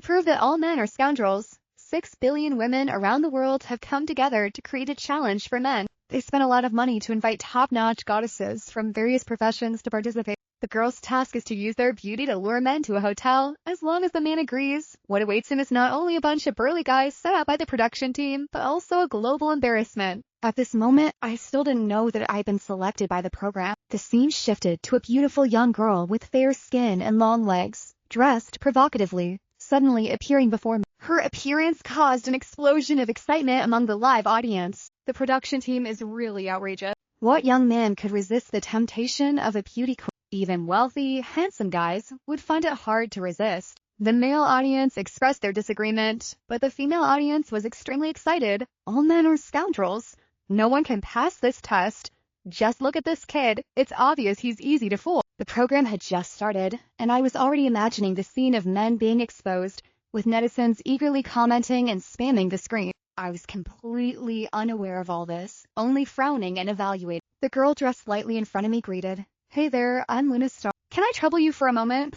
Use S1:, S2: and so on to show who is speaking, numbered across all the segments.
S1: prove that all men are scoundrels, 6 billion women around the world have come together to create a challenge for men. They spent a lot of money to invite top-notch goddesses from various professions to participate. The girl's task is to use their beauty to lure men to a hotel. As long as the man agrees, what awaits him is not only a bunch of burly guys set up by the production team, but also a global embarrassment. At this moment, I still didn't know that I'd been selected by the program. The scene shifted to a beautiful young girl with fair skin and long legs, dressed provocatively, suddenly appearing before me. Her appearance caused an explosion of excitement among the live audience. The production team is really outrageous. What young man could resist the temptation of a beauty queen? Even wealthy, handsome guys would find it hard to resist. The male audience expressed their disagreement, but the female audience was extremely excited. All men are scoundrels. No one can pass this test. Just look at this kid. It's obvious he's easy to fool. The program had just started, and I was already imagining the scene of men being exposed, with netizens eagerly commenting and spamming the screen. I was completely unaware of all this, only frowning and evaluating. The girl dressed lightly in front of me greeted, "Hey there, I'm Luna Star. Can I trouble you for a moment?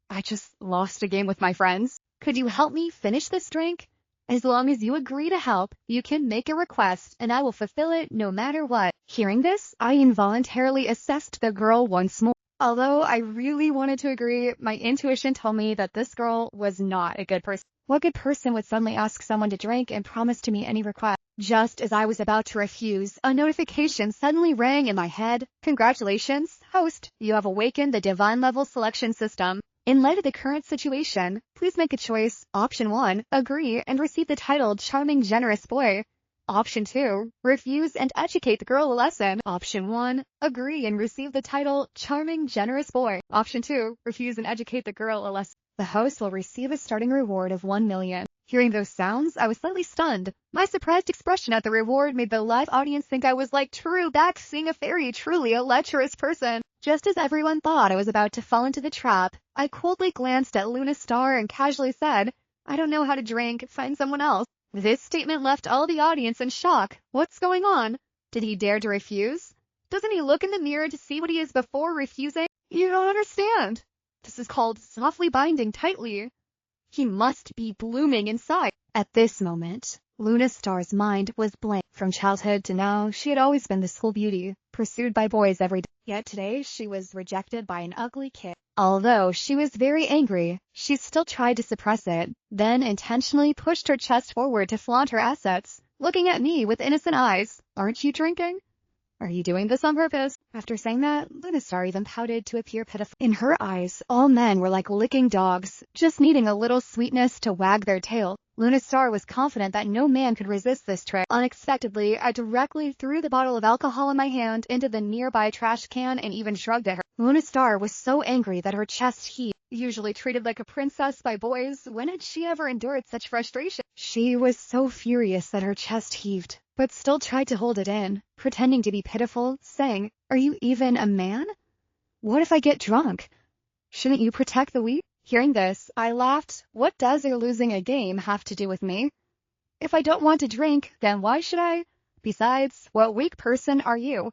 S1: I just lost a game with my friends. Could you help me finish this drink? As long as you agree to help, you can make a request, and I will fulfill it no matter what." Hearing this, I involuntarily assessed the girl once more. Although I really wanted to agree, my intuition told me that this girl was not a good person. What good person would suddenly ask someone to drink and promise to meet any request? Just as I was about to refuse, a notification suddenly rang in my head. "Congratulations, host. You have awakened the divine level selection system. In light of the current situation, please make a choice. Option 1, agree and receive the title Charming Generous Boy. Option 2, refuse and educate the girl a lesson." Option 1, agree and receive the title Charming Generous Boy. Option 2, refuse and educate the girl a lesson. The host will receive a starting reward of 1 million. Hearing those sounds, I was slightly stunned. My surprised expression at the reward made the live audience think I was like true back seeing a fairy, truly a lecherous person. Just as everyone thought I was about to fall into the trap, I coldly glanced at Luna Star and casually said, "I don't know how to drink, find someone else." This statement left all the audience in shock. What's going on? Did he dare to refuse? Doesn't he look in the mirror to see what he is before refusing? You don't understand. This is called softly binding tightly. He must be blooming inside. At this moment, Luna Star's mind was blank. From childhood to now, she had always been the school beauty, pursued by boys every day. Yet today, she was rejected by an ugly kid. Although she was very angry, she still tried to suppress it, then intentionally pushed her chest forward to flaunt her assets, looking at me with innocent eyes. "Aren't you drinking? Are you doing this on purpose?" After saying that, Luna Star even pouted to appear pitiful. In her eyes, all men were like licking dogs, just needing a little sweetness to wag their tail. Luna Star was confident that no man could resist this trick. Unexpectedly, I directly threw the bottle of alcohol in my hand into the nearby trash can and even shrugged at her. Luna Star was so angry that her chest heaved. Usually treated like a princess by boys, when had she ever endured such frustration? She was so furious that her chest heaved, but still tried to hold it in, pretending to be pitiful, saying, "Are you even a man? What if I get drunk? Shouldn't you protect the weak?" Hearing this, I laughed. What does your losing a game have to do with me? If I don't want to drink, then why should I? Besides, what weak person are you?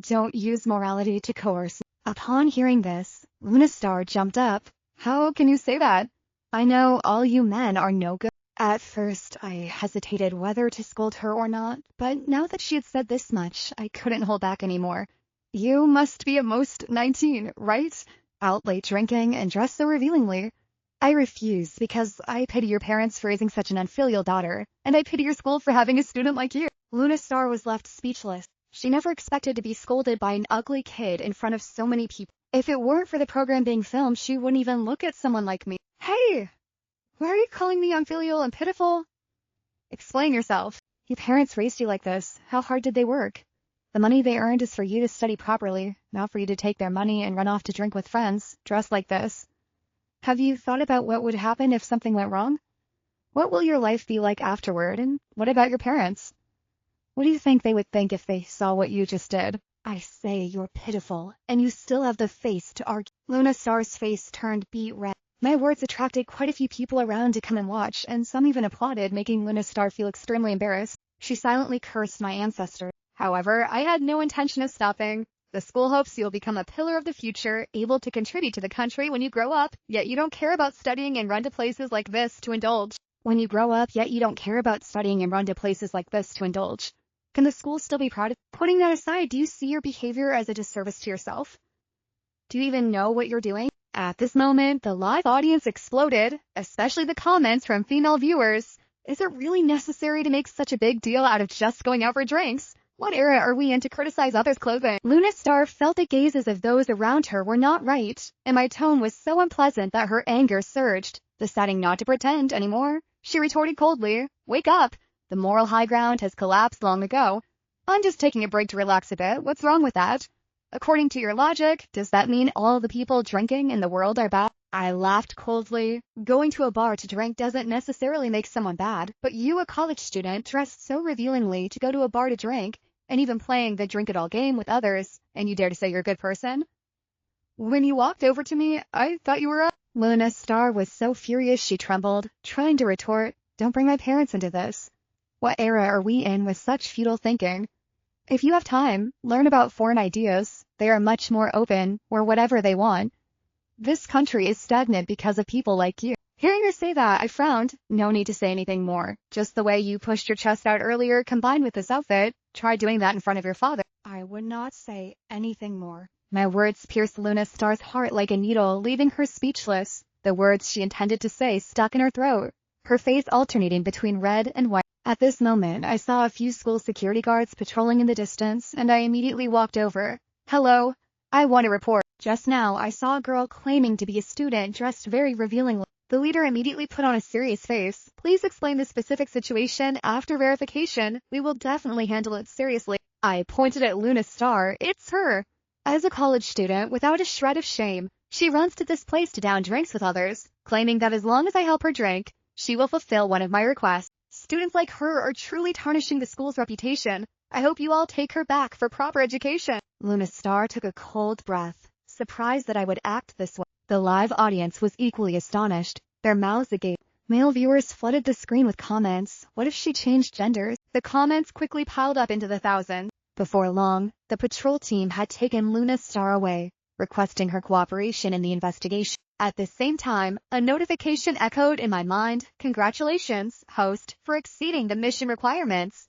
S1: Don't use morality to coerce. Upon hearing this, Luna Star jumped up. "How can you say that? I know all you men are no good." At first, I hesitated whether to scold her or not, but now that she had said this much, I couldn't hold back anymore. "You must be at most 19, right? Out late drinking and dressed so revealingly." "I refuse because I pity your parents for raising such an unfilial daughter, and I pity your school for having a student like you." Luna Star was left speechless. She never expected to be scolded by an ugly kid in front of so many people. If it weren't for the program being filmed, she wouldn't even look at someone like me. "Hey! Why are you calling me unfilial and pitiful? Explain yourself. Your parents raised you like this. How hard did they work? The money they earned is for you to study properly, not for you to take their money and run off to drink with friends, dressed like this. Have you thought about what would happen if something went wrong? What will your life be like afterward, and what about your parents? What do you think they would think if they saw what you just did? I say you're pitiful, and you still have the face to argue." Luna Star's face turned beet red. My words attracted quite a few people around to come and watch, and some even applauded, making Luna Star feel extremely embarrassed. She silently cursed my ancestors. However, I had no intention of stopping. The school hopes you'll become a pillar of the future, able to contribute to the country when you grow up, yet you don't care about studying and run to places like this to indulge. When you grow up, yet you don't care about studying and run to places like this to indulge. Can the school still be proud of? Putting that aside, do you see your behavior as a disservice to yourself? Do you even know what you're doing? At this moment, the live audience exploded, especially the comments from female viewers. Is it really necessary to make such a big deal out of just going out for drinks? What era are we in to criticize others' clothing? Luna Star felt the gazes of those around her were not right, and my tone was so unpleasant that her anger surged. Deciding not to pretend anymore, she retorted coldly, "Wake up! The moral high ground has collapsed long ago. I'm just taking a break to relax a bit. What's wrong with that? According to your logic, does that mean all the people drinking in the world are bad?" I laughed coldly. Going to a bar to drink doesn't necessarily make someone bad, but you, a college student, dressed so revealingly to go to a bar to drink, and even playing the drink-it-all game with others, and you dare to say you're a good person? When you walked over to me, I thought you were a... Luna Star was so furious she trembled, trying to retort, "Don't bring my parents into this. What era are we in with such futile thinking? If you have time, learn about foreign ideas. They are much more open, or whatever they want. This country is stagnant because of people like you." Hearing her say that, I frowned. No need to say anything more. Just the way you pushed your chest out earlier combined with this outfit. Try doing that in front of your father. I would not say anything more. My words pierced Luna Star's heart like a needle, leaving her speechless. The words she intended to say stuck in her throat, her face alternating between red and white. At this moment, I saw a few school security guards patrolling in the distance, and I immediately walked over. "Hello, I want to report. Just now, I saw a girl claiming to be a student dressed very revealingly." The leader immediately put on a serious face. "Please explain the specific situation after verification. We will definitely handle it seriously." I pointed at Luna Star. It's her. As a college student, without a shred of shame, she runs to this place to down drinks with others, claiming that as long as I help her drink, she will fulfill one of my requests. Students like her are truly tarnishing the school's reputation. I hope you all take her back for proper education. Luna Star took a cold breath, surprised that I would act this way. The live audience was equally astonished, their mouths agape. Male viewers flooded the screen with comments. What if she changed genders? The comments quickly piled up into the thousands. Before long, the patrol team had taken Luna Star away, requesting her cooperation in the investigation. At the same time, a notification echoed in my mind. "Congratulations, host, for exceeding the mission requirements.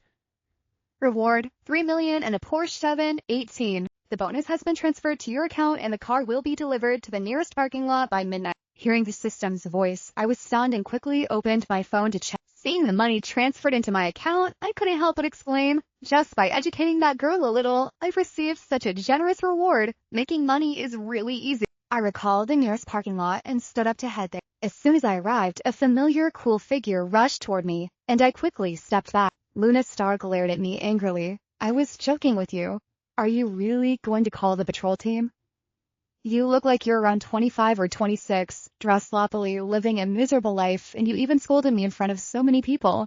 S1: Reward, 3 million and a Porsche 718. The bonus has been transferred to your account and the car will be delivered to the nearest parking lot by midnight." Hearing the system's voice, I was stunned and quickly opened my phone to check. Seeing the money transferred into my account, I couldn't help but exclaim, "Just by educating that girl a little, I've received such a generous reward. Making money is really easy." I recalled the nearest parking lot and stood up to head there. As soon as I arrived, a familiar, cool figure rushed toward me, and I quickly stepped back. Luna Star glared at me angrily. "I was joking with you. Are you really going to call the patrol team? You look like you're around 25 or 26, dressed sloppily, living a miserable life, and you even scolded me in front of so many people.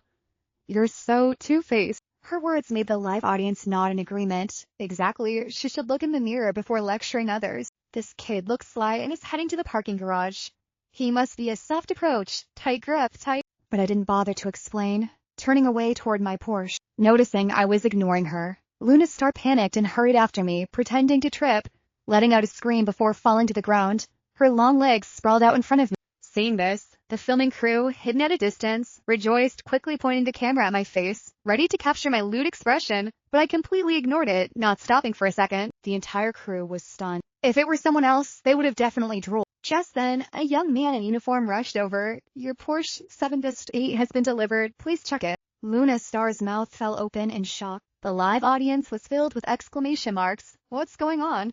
S1: You're so two-faced." Her words made the live audience nod in agreement. Exactly, she should look in the mirror before lecturing others. This kid looks sly and is heading to the parking garage. He must be a soft approach, tight grip, tight. But I didn't bother to explain, turning away toward my Porsche. Noticing I was ignoring her, Luna Star panicked and hurried after me, pretending to trip, letting out a scream before falling to the ground. Her long legs sprawled out in front of me. Seeing this, the filming crew, hidden at a distance, rejoiced, quickly pointing the camera at my face, ready to capture my lewd expression, but I completely ignored it, not stopping for a second. The entire crew was stunned. If it were someone else, they would have definitely drooled. Just then, a young man in uniform rushed over. "Your Porsche 718 has been delivered. Please check it." Luna Star's mouth fell open in shock. The live audience was filled with exclamation marks. What's going on?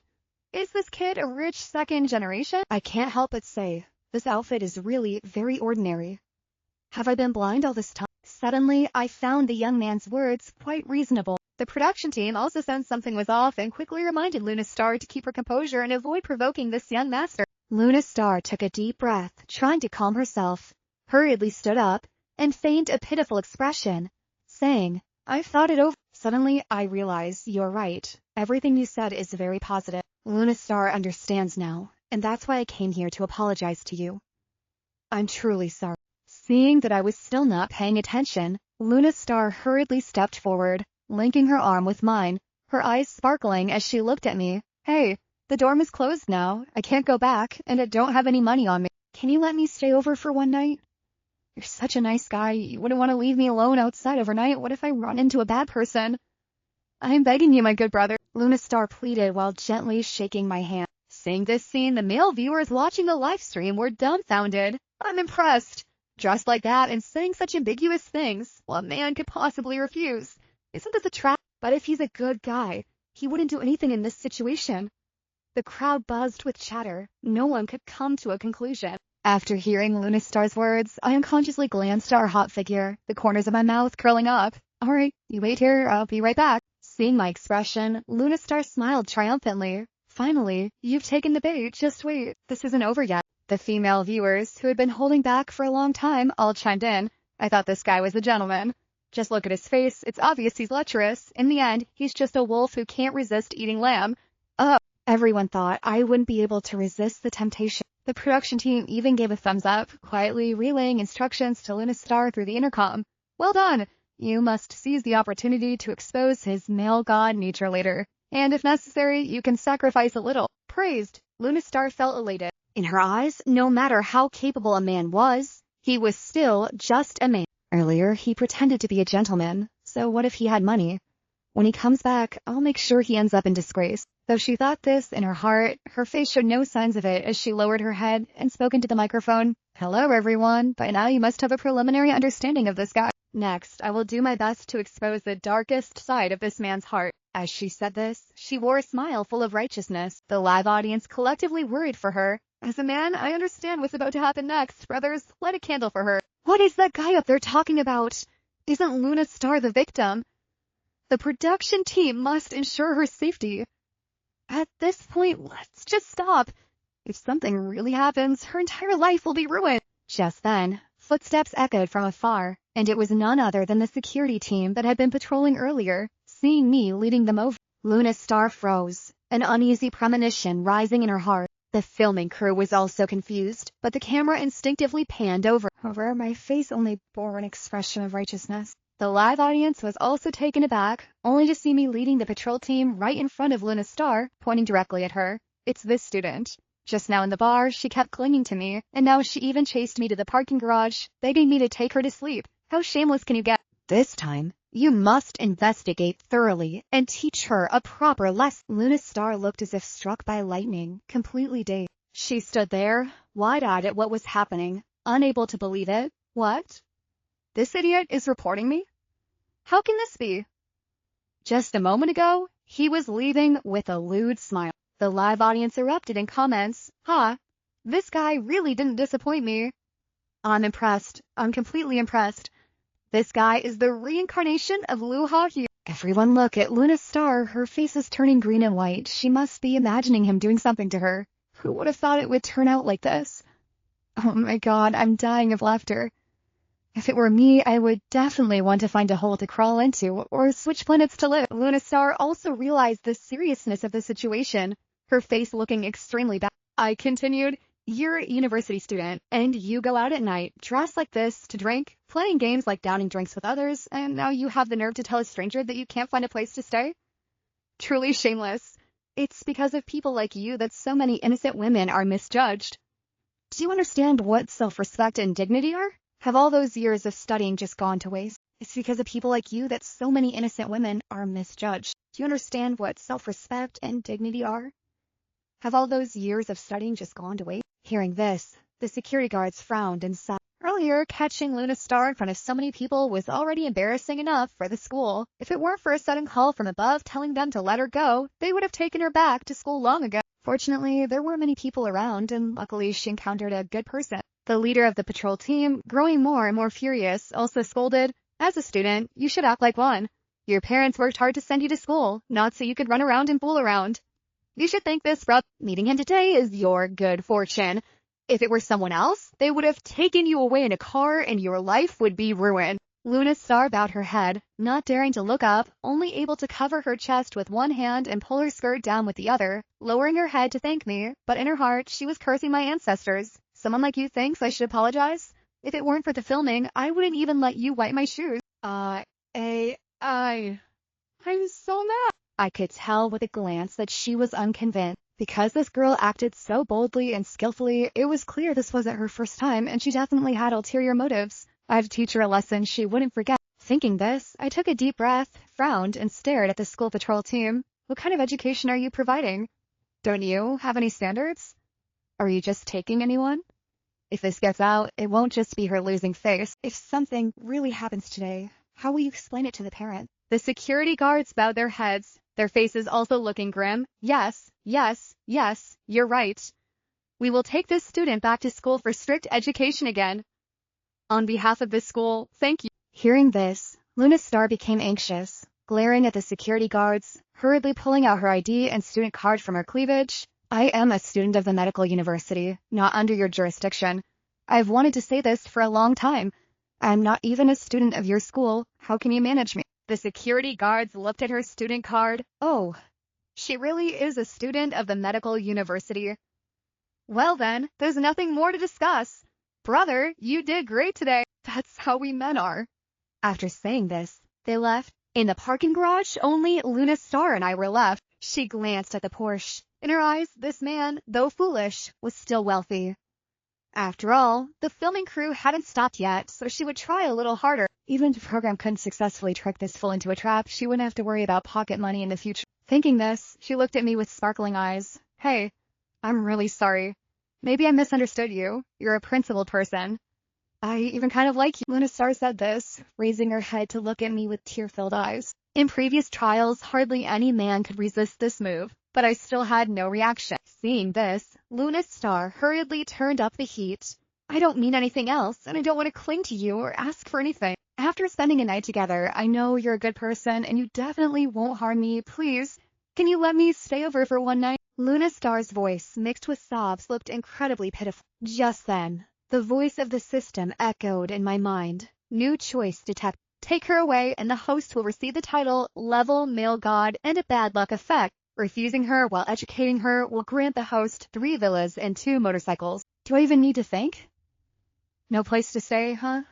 S1: Is this kid a rich second generation? I can't help but say, this outfit is really very ordinary. Have I been blind all this time? Suddenly, I found the young man's words quite reasonable. The production team also sensed something was off and quickly reminded Luna Star to keep her composure and avoid provoking this young master. Luna Star took a deep breath, trying to calm herself, hurriedly stood up, and feigned a pitiful expression, saying, "I've thought it over." Suddenly, I realize you're right. Everything you said is very positive. Luna Star understands now, and that's why I came here to apologize to you. I'm truly sorry. Seeing that I was still not paying attention, Luna Star hurriedly stepped forward, linking her arm with mine, her eyes sparkling as she looked at me. Hey, the dorm is closed now. I can't go back, and I don't have any money on me. Can you let me stay over for one night? You're such a nice guy. You wouldn't want to leave me alone outside overnight. What if I run into a bad person? I'm begging you, my good brother, Luna Star pleaded while gently shaking my hand. Seeing this scene, the male viewers watching the live stream were dumbfounded. I'm impressed. Dressed like that and saying such ambiguous things, what man could possibly refuse? Isn't this a trap? But if he's a good guy, he wouldn't do anything in this situation. The crowd buzzed with chatter. No one could come to a conclusion. After hearing Luna Star's words, I unconsciously glanced at our hot figure, the corners of my mouth curling up. All right, you wait here, I'll be right back. Seeing my expression, Luna Star smiled triumphantly. Finally, you've taken the bait, just wait, this isn't over yet. The female viewers, who had been holding back for a long time, all chimed in. I thought this guy was a gentleman. Just look at his face, it's obvious he's lecherous. In the end, he's just a wolf who can't resist eating lamb. Everyone thought I wouldn't be able to resist the temptation. The production team even gave a thumbs up, quietly relaying instructions to Luna Star through the intercom. Well done! You must seize the opportunity to expose his male god nature later. And if necessary, you can sacrifice a little. Praised, Luna Star felt elated. In her eyes, no matter how capable a man was, he was still just a man. Earlier, he pretended to be a gentleman, so what if he had money? When he comes back, I'll make sure he ends up in disgrace. Though she thought this in her heart, her face showed no signs of it as she lowered her head and spoke into the microphone. Hello, everyone. By now you must have a preliminary understanding of this guy. Next, I will do my best to expose the darkest side of this man's heart. As she said this, she wore a smile full of righteousness. The live audience collectively worried for her. As a man, I understand what's about to happen next. Brothers, light a candle for her. What is that guy up there talking about? Isn't Luna Star the victim? The production team must ensure her safety. At this point, let's just stop. If something really happens, her entire life will be ruined. Just then, footsteps echoed from afar, and it was none other than the security team that had been patrolling earlier. Seeing me leading them over, Luna Star froze, an uneasy premonition rising in her heart. The filming crew was also confused, but the camera instinctively panned over. However, my face only bore an expression of righteousness. The live audience was also taken aback, only to see me leading the patrol team right in front of Luna Star, pointing directly at her. It's this student. Just now in the bar, she kept clinging to me, and now she even chased me to the parking garage, begging me to take her to sleep. How shameless can you get? This time, you must investigate thoroughly and teach her a proper lesson. Luna Star looked as if struck by lightning, completely dazed. She stood there, wide-eyed at what was happening, unable to believe it. What? This idiot is reporting me? How can this be? Just a moment ago, he was leaving with a lewd smile. The live audience erupted in comments. This guy really didn't disappoint me. I'm impressed. I'm completely impressed. This guy is the reincarnation of Lu Ha-hyu. Everyone look at Luna Star. Her face is turning green and white. She must be imagining him doing something to her. Who would have thought it would turn out like this? Oh my god, I'm dying of laughter. If it were me, I would definitely want to find a hole to crawl into, or switch planets to live. Luna Star also realized the seriousness of the situation, her face looking extremely bad. I continued, you're a university student, and you go out at night, dressed like this, to drink, playing games like downing drinks with others, and now you have the nerve to tell a stranger that you can't find a place to stay? Truly shameless. It's because of people like you that so many innocent women are misjudged. Do you understand what self-respect and dignity are? Have all those years of studying just gone to waste? It's because of people like you that so many innocent women are misjudged. Do you understand what self-respect and dignity are? Have all those years of studying just gone to waste? Hearing this, the security guards frowned and sighed. Earlier, catching Luna Star in front of so many people was already embarrassing enough for the school. If it weren't for a sudden call from above telling them to let her go, they would have taken her back to school long ago. Fortunately, there weren't many people around, and luckily she encountered a good person. The leader of the patrol team, growing more and more furious, also scolded, as a student, you should act like one. Your parents worked hard to send you to school, not so you could run around and fool around. You should thank this brother. Meeting him today is your good fortune. If it were someone else, they would have taken you away in a car and your life would be ruined. Luna Star bowed her head, not daring to look up, only able to cover her chest with one hand and pull her skirt down with the other, lowering her head to thank me, but in her heart she was cursing my ancestors. Someone like you thinks I should apologize? If it weren't for the filming, I wouldn't even let you wipe my shoes. I'm so mad. I could tell with a glance that she was unconvinced. Because this girl acted so boldly and skillfully, it was clear this wasn't her first time, and she definitely had ulterior motives. I had to teach her a lesson she wouldn't forget. Thinking this, I took a deep breath, frowned, and stared at the school patrol team. What kind of education are you providing? Don't you have any standards? Are you just taking anyone? If this gets out, it won't just be her losing face. If something really happens today, how will you explain it to the parent? The security guards bowed their heads, their faces also looking grim. Yes, yes, yes, you're right. We will take this student back to school for strict education again. On behalf of this school, thank you. Hearing this, Luna Star became anxious, glaring at the security guards, hurriedly pulling out her ID and student card from her cleavage. I am a student of the medical university, not under your jurisdiction. I've wanted to say this for a long time. I'm not even a student of your school. How can you manage me? The security guards looked at her student card. Oh, she really is a student of the medical university. Well then, there's nothing more to discuss. Brother, you did great today. That's how we men are. After saying this, they left. In the parking garage, only Luna Star and I were left. She glanced at the Porsche. In her eyes, this man, though foolish, was still wealthy. After all, the filming crew hadn't stopped yet, so she would try a little harder. Even if the program couldn't successfully trick this fool into a trap, she wouldn't have to worry about pocket money in the future. Thinking this, she looked at me with sparkling eyes. Hey, I'm really sorry. Maybe I misunderstood you. You're a principled person. I even kind of like you. Luna Star said this, raising her head to look at me with tear-filled eyes. In previous trials, hardly any man could resist this move, but I still had no reaction. Seeing this, Luna Star hurriedly turned up the heat. I don't mean anything else, and I don't want to cling to you or ask for anything. After spending a night together, I know you're a good person, and you definitely won't harm me. Please, can you let me stay over for one night? Luna Star's voice, mixed with sobs, looked incredibly pitiful. Just then, the voice of the system echoed in my mind. New choice detected. Take her away and the host will receive the title Level Male God and a bad luck effect. Refusing her while educating her will grant the host 3 villas and 2 motorcycles. Do I even need to think? No place to stay, huh?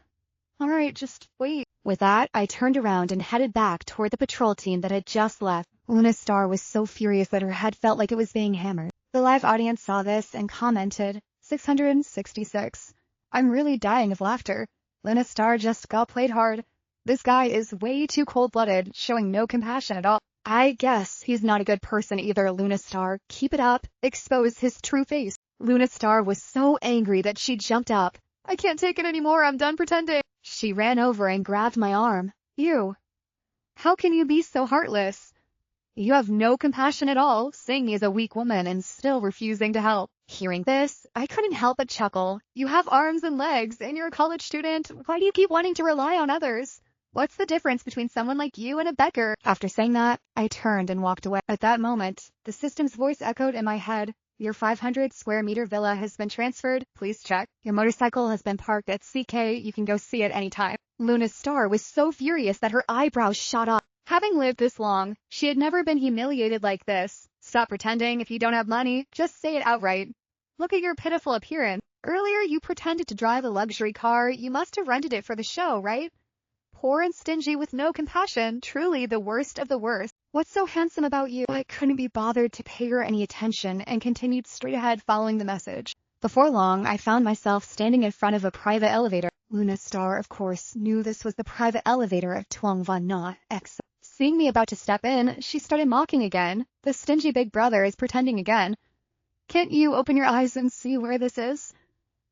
S1: Alright, just wait. With that, I turned around and headed back toward the patrol team that had just left. Luna Star was so furious that her head felt like it was being hammered. The live audience saw this and commented, 666. I'm really dying of laughter. Luna Star just got played hard. This guy is way too cold-blooded, showing no compassion at all. I guess he's not a good person either, Luna Star. Keep it up. Expose his true face. Luna Star was so angry that she jumped up. I can't take it anymore. I'm done pretending. She ran over and grabbed my arm. You. How can you be so heartless? You have no compassion at all, seeing me as a weak woman and still refusing to help. Hearing this, I couldn't help but chuckle. You have arms and legs, and you're a college student. Why do you keep wanting to rely on others? What's the difference between someone like you and a beggar? After saying that, I turned and walked away. At that moment, the system's voice echoed in my head. Your 500 square meter villa has been transferred. Please check. Your motorcycle has been parked at CK. You can go see it anytime. Luna Star was so furious that her eyebrows shot up. Having lived this long, she had never been humiliated like this. Stop pretending. If you don't have money, just say it outright. Look at your pitiful appearance. Earlier you pretended to drive a luxury car. You must have rented it for the show, right? Poor and stingy with no compassion, truly the worst of the worst. What's so handsome about you? I couldn't be bothered to pay her any attention and continued straight ahead following the message. Before long, I found myself standing in front of a private elevator. Luna Star, of course, knew this was the private elevator of Tuong Van Na X. Seeing me about to step in, she started mocking again. The stingy big brother is pretending again. Can't you open your eyes and see where this is?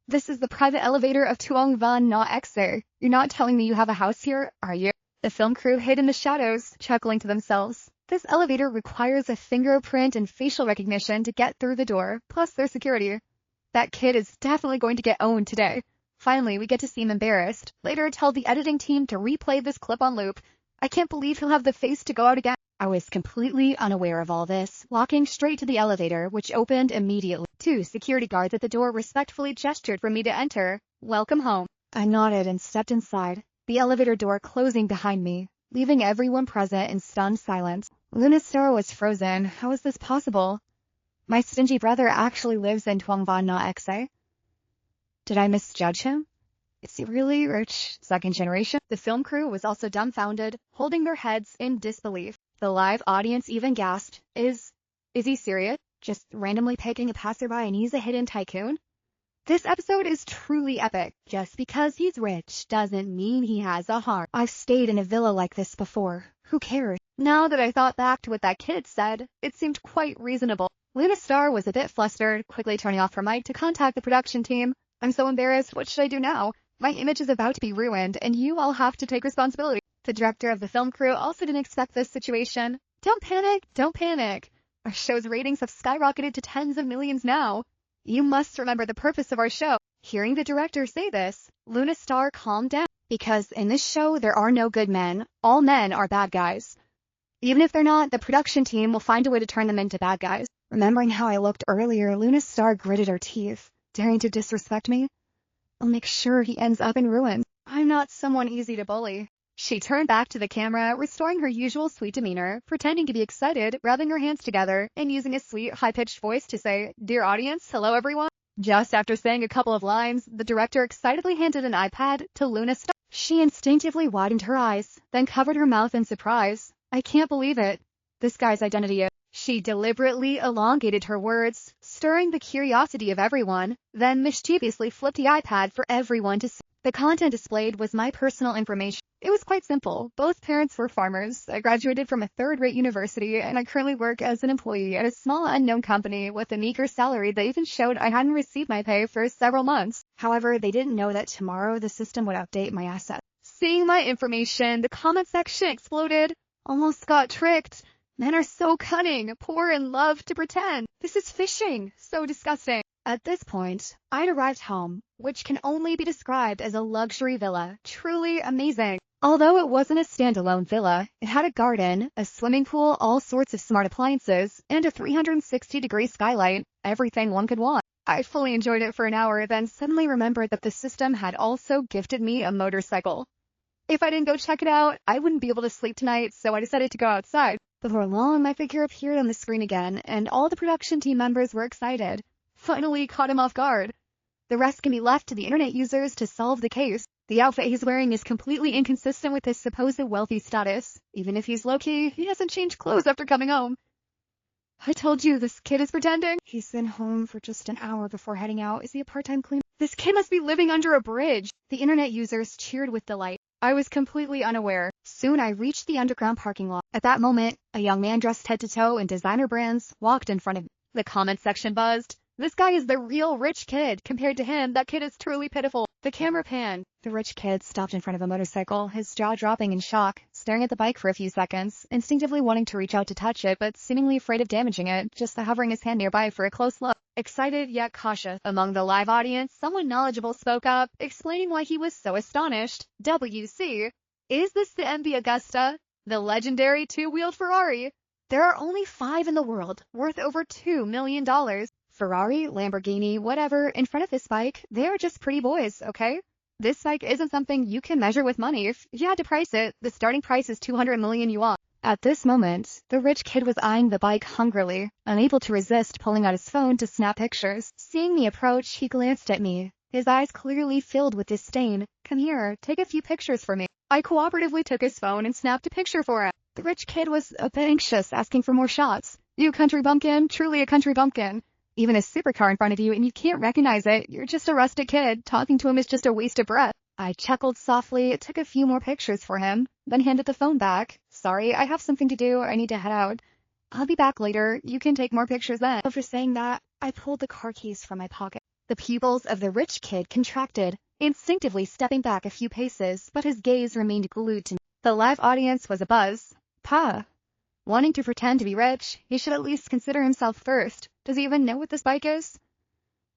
S1: This is the private elevator of Tuong Van Na Exe. You're not telling me you have a house here, are you? The film crew hid in the shadows, chuckling to themselves. This elevator requires a fingerprint and facial recognition to get through the door, plus their security. That kid is definitely going to get owned today. Finally, we get to see him embarrassed. Later, tell the editing team to replay this clip on loop. I can't believe he'll have the face to go out again. I was completely unaware of all this, walking straight to the elevator, which opened immediately. 2 security guards at the door respectfully gestured for me to enter. Welcome home. I nodded and stepped inside, the elevator door closing behind me, leaving everyone present in stunned silence. Luna Star was frozen. How is this possible? My stingy brother actually lives in Tuong Van Na Exe. Did I misjudge him? Is he really rich? Second generation? The film crew was also dumbfounded, holding their heads in disbelief. The live audience even gasped. Is he serious? Just randomly picking a passerby and he's a hidden tycoon? This episode is truly epic. Just because he's rich doesn't mean he has a heart. I've stayed in a villa like this before. Who cares? Now that I thought back to what that kid said, it seemed quite reasonable. Luna Star was a bit flustered, quickly turning off her mic to contact the production team. I'm so embarrassed. What should I do now? My image is about to be ruined, and you all have to take responsibility. The director of the film crew also didn't expect this situation. Don't panic, don't panic. Our show's ratings have skyrocketed to tens of millions now. You must remember the purpose of our show. Hearing the director say this, Luna Star calmed down. Because in this show, there are no good men. All men are bad guys. Even if they're not, the production team will find a way to turn them into bad guys. Remembering how I looked earlier, Luna Star gritted her teeth, daring to disrespect me. I'll make sure he ends up in ruins. I'm not someone easy to bully. She turned back to the camera, restoring her usual sweet demeanor, pretending to be excited, rubbing her hands together, and using a sweet, high-pitched voice to say, "Dear audience, hello everyone." Just after saying a couple of lines, the director excitedly handed an iPad to Luna Star. She instinctively widened her eyes, then covered her mouth in surprise. I can't believe it. This guy's identity is... She deliberately elongated her words, stirring the curiosity of everyone, then mischievously flipped the iPad for everyone to see. The content displayed was my personal information. It was quite simple. Both parents were farmers. I graduated from a third-rate university, and I currently work as an employee at a small unknown company with a meager salary that even showed I hadn't received my pay for several months. However, they didn't know that tomorrow the system would update my assets. Seeing my information, the comment section exploded. Almost got tricked. Men are so cunning, poor, and love to pretend. This is phishing. So disgusting. At this point, I'd arrived home, which can only be described as a luxury villa. Truly amazing. Although it wasn't a standalone villa, it had a garden, a swimming pool, all sorts of smart appliances, and a 360-degree skylight. Everything one could want. I fully enjoyed it for an hour, then suddenly remembered that the system had also gifted me a motorcycle. If I didn't go check it out, I wouldn't be able to sleep tonight, so I decided to go outside. Before long, my figure appeared on the screen again, and all the production team members were excited. Finally caught him off guard. The rest can be left to the internet users to solve the case. The outfit he's wearing is completely inconsistent with his supposed wealthy status. Even if he's low-key, he hasn't changed clothes after coming home. I told you this kid is pretending. He's been home for just an hour before heading out. Is he a part-time cleaner? This kid must be living under a bridge. The internet users cheered with delight. I was completely unaware. Soon I reached the underground parking lot. At that moment, a young man dressed head to toe in designer brands walked in front of me. The comment section buzzed. This guy is the real rich kid. Compared to him, that kid is truly pitiful. The camera panned. The rich kid stopped in front of a motorcycle, his jaw dropping in shock, staring at the bike for a few seconds, instinctively wanting to reach out to touch it, but seemingly afraid of damaging it, just hovering his hand nearby for a close look. Excited yet cautious. Among the live audience, someone knowledgeable spoke up, explaining why he was so astonished. WC, is this the MV Augusta? The legendary two-wheeled Ferrari? There are only 5 in the world, worth over $2 million. Ferrari, Lamborghini, whatever, in front of this bike, they are just pretty boys, okay? This bike isn't something you can measure with money. If you had to price it, the starting price is 200 million yuan. At this moment, the rich kid was eyeing the bike hungrily, unable to resist pulling out his phone to snap pictures. Seeing me approach, he glanced at me, his eyes clearly filled with disdain. Come here, take a few pictures for me. I cooperatively took his phone and snapped a picture for him. The rich kid was a bit anxious, asking for more shots. You country bumpkin, truly a country bumpkin. Even a supercar in front of you and you can't recognize it. You're just a rustic kid. Talking to him is just a waste of breath. I chuckled softly, took a few more pictures for him, then handed the phone back. Sorry, I have something to do. I need to head out. I'll be back later. You can take more pictures then. After saying that, I pulled the car keys from my pocket. The pupils of the rich kid contracted, instinctively stepping back a few paces, but his gaze remained glued to me. The live audience was abuzz. Pa. Wanting to pretend to be rich, he should at least consider himself first. Does he even know what this bike is?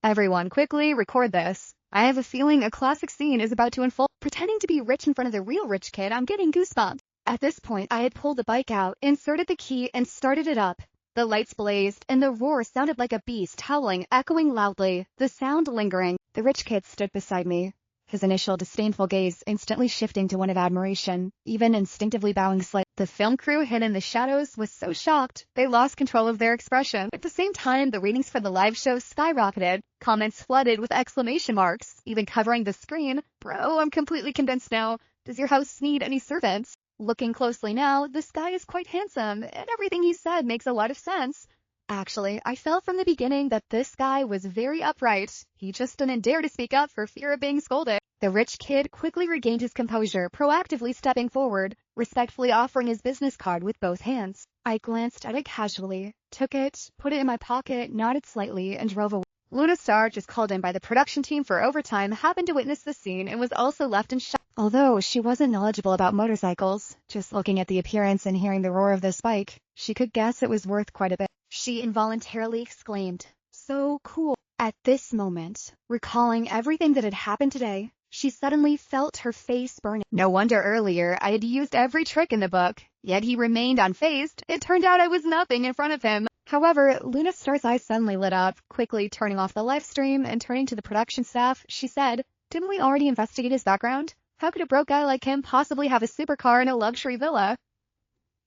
S1: Everyone, quickly record this. I have a feeling a classic scene is about to unfold. Pretending to be rich in front of the real rich kid, I'm getting goosebumps. At this point, I had pulled the bike out, inserted the key, and started it up. The lights blazed, and the roar sounded like a beast howling, echoing loudly, the sound lingering. The rich kid stood beside me, his initial disdainful gaze instantly shifting to one of admiration, even instinctively bowing slightly. The film crew hidden in the shadows was so shocked, they lost control of their expression. At the same time, the ratings for the live show skyrocketed, comments flooded with exclamation marks, even covering the screen. Bro, I'm completely convinced now. Does your house need any servants? Looking closely now, this guy is quite handsome, and everything he said makes a lot of sense. Actually, I felt from the beginning that this guy was very upright. He just didn't dare to speak up for fear of being scolded. The rich kid quickly regained his composure, proactively stepping forward, respectfully offering his business card with both hands. I glanced at it casually, took it, put it in my pocket, nodded slightly, and drove away. Luna Star, just called in by the production team for overtime, happened to witness the scene and was also left in shock. Although she wasn't knowledgeable about motorcycles, just looking at the appearance and hearing the roar of this bike, she could guess it was worth quite a bit. She involuntarily exclaimed, "So cool." At this moment, recalling everything that had happened today, she suddenly felt her face burning. No wonder earlier I had used every trick in the book, yet he remained unfazed. It turned out I was nothing in front of him. However, Luna Star's eyes suddenly lit up, quickly turning off the live stream and turning to the production staff. She said, "Didn't we already investigate his background? How could a broke guy like him possibly have a supercar and a luxury villa?"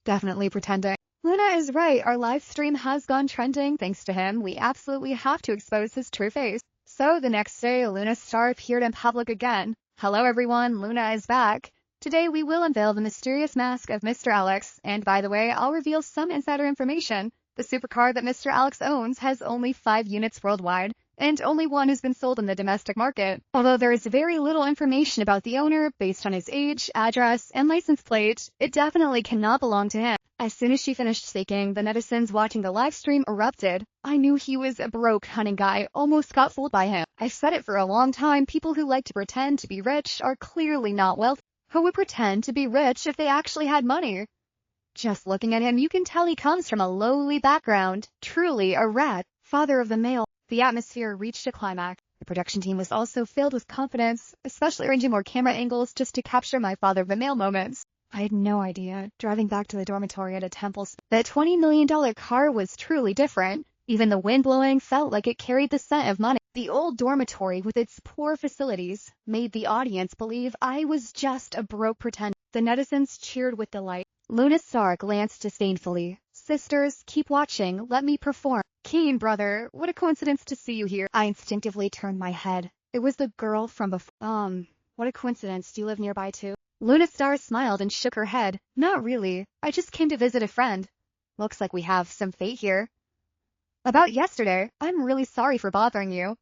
S1: Definitely pretending. Luna is right, our live stream has gone trending thanks to him. We absolutely have to expose his true face. So the next day, Luna Star appeared in public again. "Hello everyone, Luna is back. Today we will unveil the mysterious mask of Mr. Alex, and by the way, I'll reveal some insider information. The supercar that Mr. Alex owns has only 5 units worldwide, and only one has been sold in the domestic market. Although there is very little information about the owner based on his age, address, and license plate, it definitely cannot belong to him." As soon as she finished speaking, the netizens watching the live stream erupted. I knew he was a broke, cunning guy, almost got fooled by him. I've said it for a long time, people who like to pretend to be rich are clearly not wealthy. Who would pretend to be rich if they actually had money? Just looking at him, you can tell he comes from a lowly background. Truly a rat, father of the male. The atmosphere reached a climax. The production team was also filled with confidence, especially arranging more camera angles just to capture my father of the male moments. I had no idea, driving back to the dormitory at a temple, that $20 million car was truly different. Even the wind blowing felt like it carried the scent of money. The old dormitory, with its poor facilities, made the audience believe I was just a broke pretender. The netizens cheered with delight. Luna Star glanced disdainfully. "Sisters, keep watching, let me perform." "Keen, brother, what a coincidence to see you here." I instinctively turned my head. It was the girl from before. What a coincidence. Do you live nearby too? Luna Star smiled and shook her head. "Not really. I just came to visit a friend." "Looks like we have some fate here." "About yesterday, I'm really sorry for bothering you.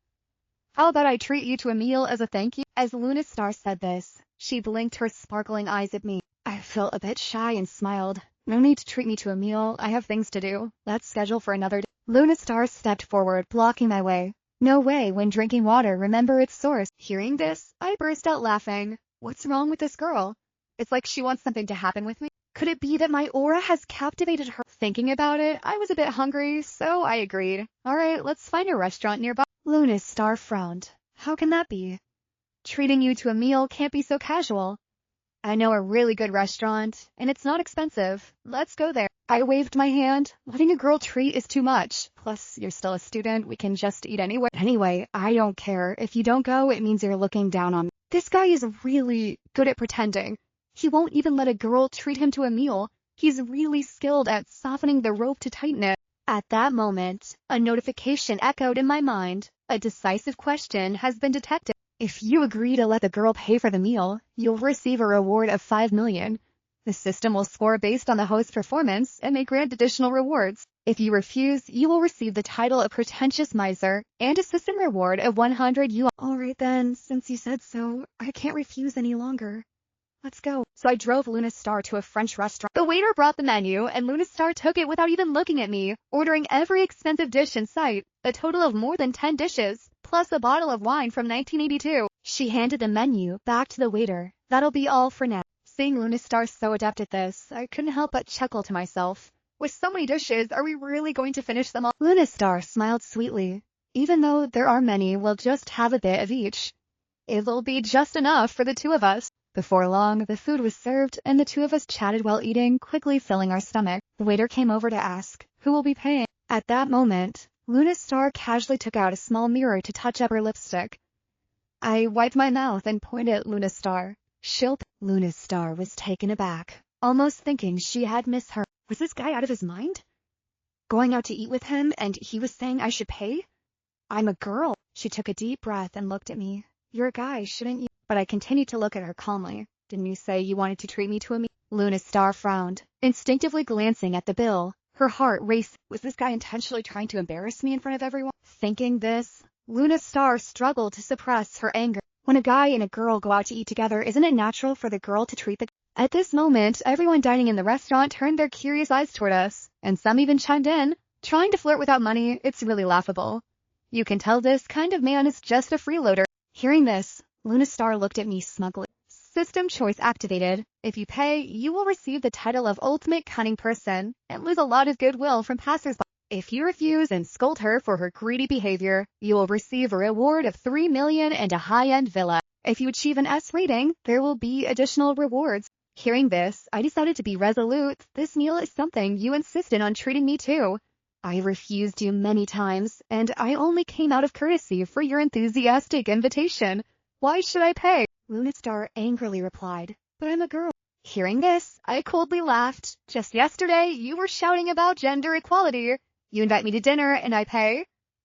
S1: How about I treat you to a meal as a thank you?" As Luna Star said this, she blinked her sparkling eyes at me. I felt a bit shy and smiled. "No need to treat me to a meal. I have things to do. Let's schedule for another day." Luna Star stepped forward, blocking my way. "No way, when drinking water, remember its source." Hearing this, I burst out laughing. What's wrong with this girl? It's like she wants something to happen with me. Could it be that my aura has captivated her? Thinking about it, I was a bit hungry, so I agreed. "All right, let's find a restaurant nearby." Luna Star frowned. "How can that be? Treating you to a meal can't be so casual." "I know a really good restaurant, and it's not expensive. Let's go there." I waved my hand. Letting a girl treat is too much. Plus, you're still a student. We can just eat anywhere. Anyway, I don't care. If you don't go, it means you're looking down on me. This guy is really good at pretending. He won't even let a girl treat him to a meal. He's really skilled at softening the rope to tighten it. At that moment, a notification echoed in my mind. A decisive question has been detected. If you agree to let the girl pay for the meal, you'll receive a reward of 5 million. The system will score based on the host's performance and may grant additional rewards. If you refuse, you will receive the title of pretentious miser and a system reward of 100 yuan. All right then, since you said so, I can't refuse any longer. Let's go. So I drove Luna Star to a French restaurant. The waiter brought the menu, and Luna Star took it without even looking at me, ordering every expensive dish in sight, a total of more than 10 dishes, plus a bottle of wine from 1982. She handed the menu back to the waiter. "That'll be all for now." Seeing Luna Star so adept at this, I couldn't help but chuckle to myself. With so many dishes, are we really going to finish them all? Luna Star smiled sweetly. "Even though there are many, we'll just have a bit of each. It'll be just enough for the two of us." Before long, the food was served, and the two of us chatted while eating, quickly filling our stomach. The waiter came over to ask, "Who will be paying?" At that moment, Luna Star casually took out a small mirror to touch up her lipstick. I wiped my mouth and pointed at Luna Star. "She'll pay." Luna Star was taken aback, almost thinking she had misheard. Was this guy out of his mind? Going out to eat with him, and he was saying I should pay? I'm a girl. She took a deep breath and looked at me. "You're a guy, shouldn't you?" But I continued to look at her calmly. "Didn't you say you wanted to treat me to a meal?" Luna Star frowned, instinctively glancing at the bill. Her heart raced. Was this guy intentionally trying to embarrass me in front of everyone? Thinking this, Luna Star struggled to suppress her anger. When a guy and a girl go out to eat together, isn't it natural for the girl to treat the... At this moment, everyone dining in the restaurant turned their curious eyes toward us, and some even chimed in. Trying to flirt without money, it's really laughable. You can tell this kind of man is just a freeloader. Hearing this, Luna Star looked at me smugly. System choice activated. If you pay, you will receive the title of Ultimate Cunning Person and lose a lot of goodwill from passersby. If you refuse and scold her for her greedy behavior, you will receive a reward of 3 million and a high-end villa. If you achieve an S rating, there will be additional rewards. Hearing this, I decided to be resolute. This meal is something you insisted on treating me to. I refused you many times, and I only came out of courtesy for your enthusiastic invitation. Why should I pay? Luna Star angrily replied, but I'm a girl. Hearing this, I coldly laughed. Just yesterday, you were shouting about gender equality. You invite me to dinner and I pay?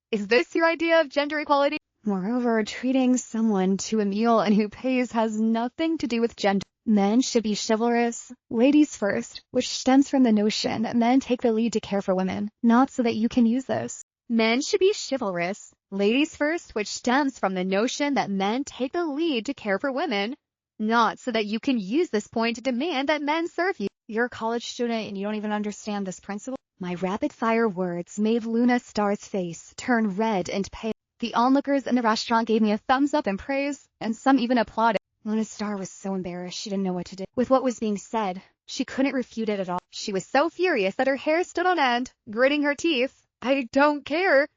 S1: Is this your idea of gender equality? Moreover, treating someone to a meal and who pays has nothing to do with gender. Men should be chivalrous, ladies first, which stems from the notion that men take the lead to care for women, not so that you can use this. Men should be chivalrous, ladies first, which stems from the notion that men take the lead to care for women, not so that you can use this point to demand that men serve you. You're a college student and you don't even understand this principle. My rapid-fire words made Luna Star's face turn red and pale. The onlookers in the restaurant gave me a thumbs up in praise, and some even applauded. Luna Star was so embarrassed she didn't know what to do. With what was being said, she couldn't refute it at all. She was so furious that her hair stood on end, gritting her teeth. I don't care.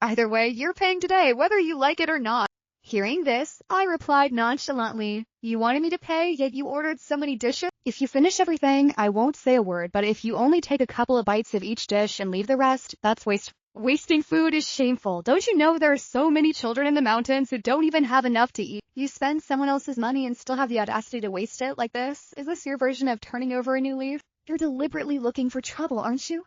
S1: Either way, you're paying today, whether you like it or not. Hearing this, I replied nonchalantly, you wanted me to pay, yet you ordered so many dishes? If you finish everything, I won't say a word, but if you only take a couple of bites of each dish and leave the rest, that's waste. Wasting food is shameful. Don't you know there are so many children in the mountains who don't even have enough to eat? You spend someone else's money and still have the audacity to waste it like this? Is this your version of turning over a new leaf? You're deliberately looking for trouble, aren't you?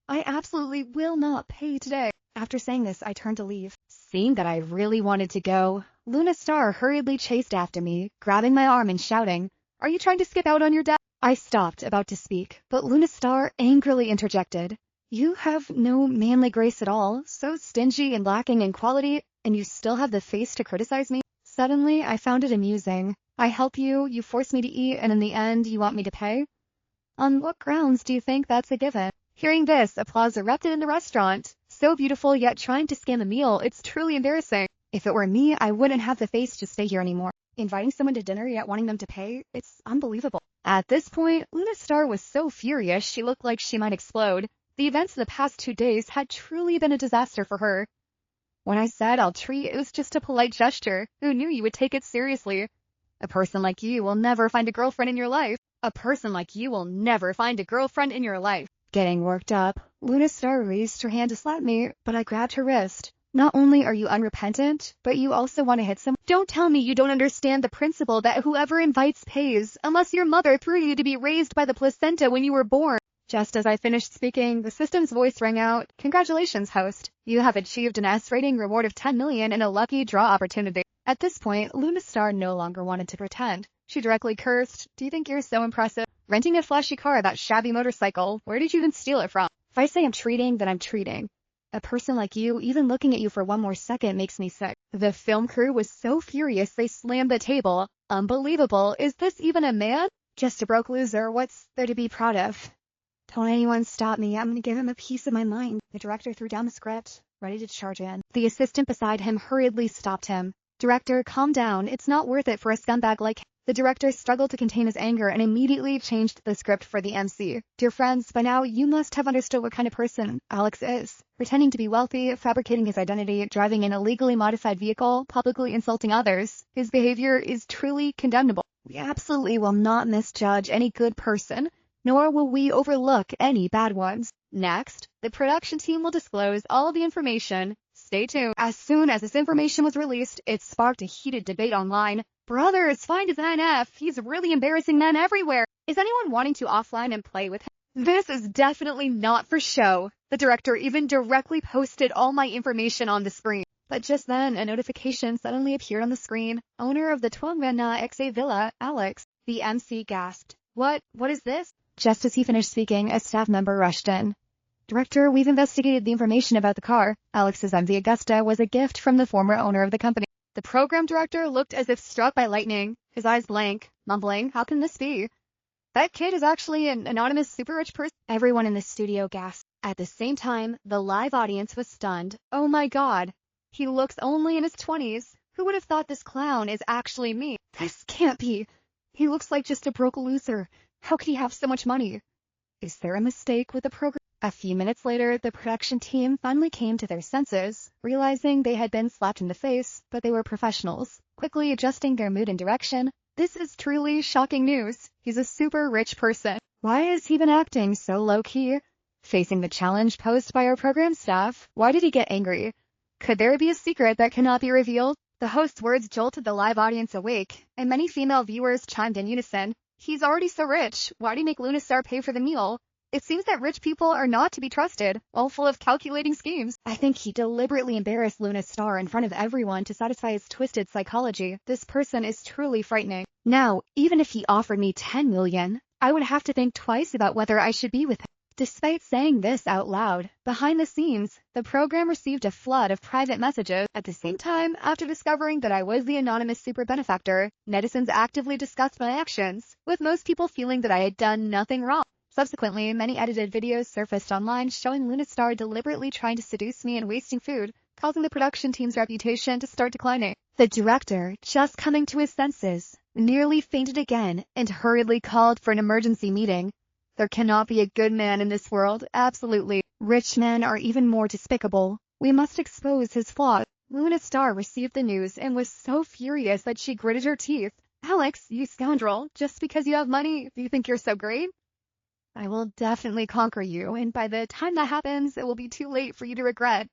S1: I absolutely will not pay today. After saying this, I turned to leave. Seeing that I really wanted to go, Luna Star hurriedly chased after me, grabbing my arm and shouting, "Are you trying to skip out on your dad?" I stopped, about to speak, but Luna Star angrily interjected. You have no manly grace at all, so stingy and lacking in quality, and you still have the face to criticize me? Suddenly, I found it amusing. I help you, you force me to eat, and in the end, you want me to pay? On what grounds do you think that's a given? Hearing this, applause erupted in the restaurant. So beautiful, yet trying to scam a meal, it's truly embarrassing. If it were me, I wouldn't have the face to stay here anymore. Inviting someone to dinner, yet wanting them to pay, it's unbelievable. At this point, Luna Star was so furious she looked like she might explode. The events of the past 2 days had truly been a disaster for her. When I said I'll treat, it was just a polite gesture. Who knew you would take it seriously? A person like you will never find a girlfriend in your life. A person like you will never find a girlfriend in your life. Getting worked up, Luna Star raised her hand to slap me, but I grabbed her wrist. Not only are you unrepentant, but you also want to hit someone. Don't tell me you don't understand the principle that whoever invites pays, unless your mother threw you to be raised by the placenta when you were born. Just as I finished speaking, the system's voice rang out. Congratulations, host. You have achieved an S rating, reward of 10 million, and a lucky draw opportunity. At this point, Luna Star no longer wanted to pretend. She directly cursed. Do you think you're so impressive? Renting a flashy car, that shabby motorcycle. Where did you even steal it from? If I say I'm treating, then I'm treating. A person like you, even looking at you for one more second makes me sick. The film crew was so furious they slammed the table. Unbelievable. Is this even a man? Just a broke loser. What's there to be proud of? Don't anyone stop me. I'm gonna give him a piece of my mind. The director threw down the script, ready to charge in. The assistant beside him hurriedly stopped him. Director, calm down. It's not worth it for a scumbag like him. The director struggled to contain his anger and immediately changed the script for the MC. Dear friends, by now you must have understood what kind of person Alex is. Pretending to be wealthy, fabricating his identity, driving an illegally modified vehicle, publicly insulting others. His behavior is truly condemnable. We absolutely will not misjudge any good person, nor will we overlook any bad ones. Next, the production team will disclose all the information. Stay tuned. As soon as this information was released, it sparked a heated debate online. Brother is fine as NF. He's really embarrassing men everywhere. Is anyone wanting to offline and play with him? This is definitely not for show. The director even directly posted all my information on the screen. But just then, a notification suddenly appeared on the screen. Owner of the 12 Manhwa XA Villa, Alex. The MC gasped. What is this? Just as he finished speaking, a staff member rushed in. Director, we've investigated the information about the car. Alex's MV Augusta was a gift from the former owner of the company. The program director looked as if struck by lightning, his eyes blank, mumbling, how can this be? That kid is actually an anonymous super rich person. Everyone in the studio gasped. At the same time, the live audience was stunned. Oh my god. He looks only in his 20s. Who would have thought this clown is actually me? This can't be. He looks like just a broke loser. How could he have so much money? Is there a mistake with the program? A few minutes later, the production team finally came to their senses, realizing they had been slapped in the face, but they were professionals, quickly adjusting their mood and direction. This is truly shocking news. He's a super rich person. Why has he been acting so low-key? Facing the challenge posed by our program staff, why did he get angry? Could there be a secret that cannot be revealed? The host's words jolted the live audience awake, and many female viewers chimed in unison. He's already so rich. Why do you make Lunastar pay for the meal? It seems that rich people are not to be trusted, all full of calculating schemes. I think he deliberately embarrassed Lunastar in front of everyone to satisfy his twisted psychology. This person is truly frightening. Now, even if he offered me 10 million, I would have to think twice about whether I should be with him. Despite saying this out loud, behind the scenes, the program received a flood of private messages. At the same time, after discovering that I was the anonymous super benefactor, netizens actively discussed my actions, with most people feeling that I had done nothing wrong. Subsequently, many edited videos surfaced online showing Lunastar deliberately trying to seduce me and wasting food, causing the production team's reputation to start declining. The director, just coming to his senses, nearly fainted again and hurriedly called for an emergency meeting. There cannot be a good man in this world, absolutely. Rich men are even more despicable. We must expose his flaws. Lunastar received the news and was so furious that she gritted her teeth. Alex, you scoundrel, just because you have money, do you think you're so great? I will definitely conquer you, and by the time that happens, it will be too late for you to regret.